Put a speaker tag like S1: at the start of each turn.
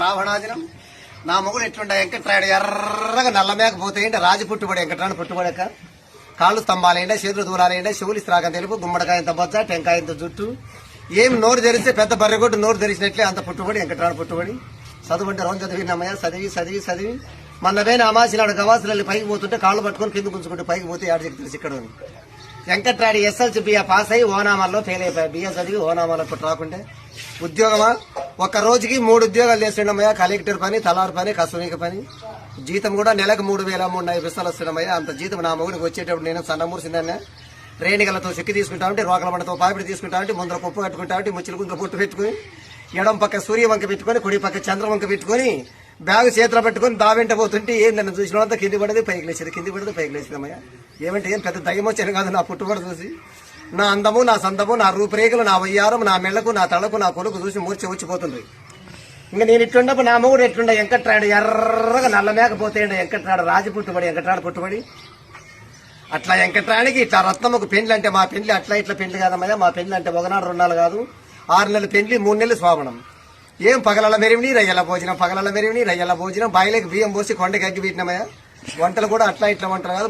S1: రావణాదినం నా మొగుడు ఎట్లుండ వెంకట్రాయుడు ఎర్రగా నల్ల మేకపోతే రాజు పుట్టుబడి వెంకట్రాడు పుట్టుబడక కాళ్ళు స్తంభాలేండే చేతులు దూరాలేండే చెవులు ఇస్త్రాకం తెలుపు గుమ్మడికాయంత బొచ్చ టెంకాయంత జుట్టు ఏం నోరు తెరిస్తే పెద్ద బర్రెగొట్టు నోరు తెరిచినట్లే అంత పుట్టుబడి వెంకట్రాడు పుట్టుబడి చదువు అంటే రోజు చదివినామయ్యా చదివి మొన్నపైన అమాసినాడు గవాసులు పైకి పోతుంటే కాళ్ళు పట్టుకొని కింద గుంజుకుంటే పైకి పోతే ఏడు చెక్కి తెలిసి ఇక్కడ వెంకట్రాడి ఎస్ఎల్సి బిఏ పాస్ అయ్యి ఓనామాల్లో ఫెయిల్ అయిపోయా బిఏ చదివి ఓనామాలో ఇప్పుడు రాకుంటే ఉద్యోగమా ఒక్క రోజుకి 3 ఉద్యోగాలు చేస్తుండమయ్యా కలెక్టర్ పని తలారు పని కసూనిక పని జీతం కూడా నెలకు 3,000 వస్తున్నామయ్యా అంత జీతం నా మొగుడికి వచ్చేటప్పుడు నేను సన్నమూర్చిందన్న రేణిగలతో చెక్కి తీసుకుంటా ఉంటే రోకల పంటతో పాపిడి తీసుకుంటా ఉంటే ముందర పప్పు కట్టుకుంటా ఉంటే ముచ్చులు గుంక పొట్టు పెట్టుకుని ఎడం పక్క సూర్య వంక పెట్టుకుని కుడి పక్క చంద్ర వంక పెట్టుకుని బ్యాగు చేతిలో పెట్టుకుని దావెంట పోతుంటే ఏం నన్ను చూసినంత కింది పడేది పైకి లేచేదమ్మయ్యా ఏమంటే ఏం పెద్ద దయ్యం వచ్చాను కాదు నా పుట్టుబడి చూసి నా అందము నా సందము నా రూపురేఖలు నా వయ్యారం నా మెళ్లకు నా తలకు నా కొడుకు చూసి మూర్చి వచ్చిపోతుంది ఇంకా నేను ఇట్లున్నప్పుడు నా మొగుడు ఎట్లుండ వెంకట్రాడు ఎర్రగా నల్ల మేకపోతే వెంకట్రాడు రాజు పుట్టుబడి వెంకట్రాడు పుట్టుబడి అట్లా వెంకట్రాడికి ఇట్లా రత్నముకు పెండ్లి అంటే మా పెండ్లి అట్లా ఇట్లా పెండ్లి కాదమ్మయ్యా మా పెండ్లి అంటే 1 నాడు 2 నాడు కాదు 6 నెలల పెండ్లి 3 నెలలు స్వామణం ఏం పగలల మెరివిని రయ్యల భోజనం బాయిలకి బియ్యం పోసి కొండకి అగ్గి పెట్టినామయ్యా వంటలు కూడా అట్లా ఇట్లా వంటలు కాదు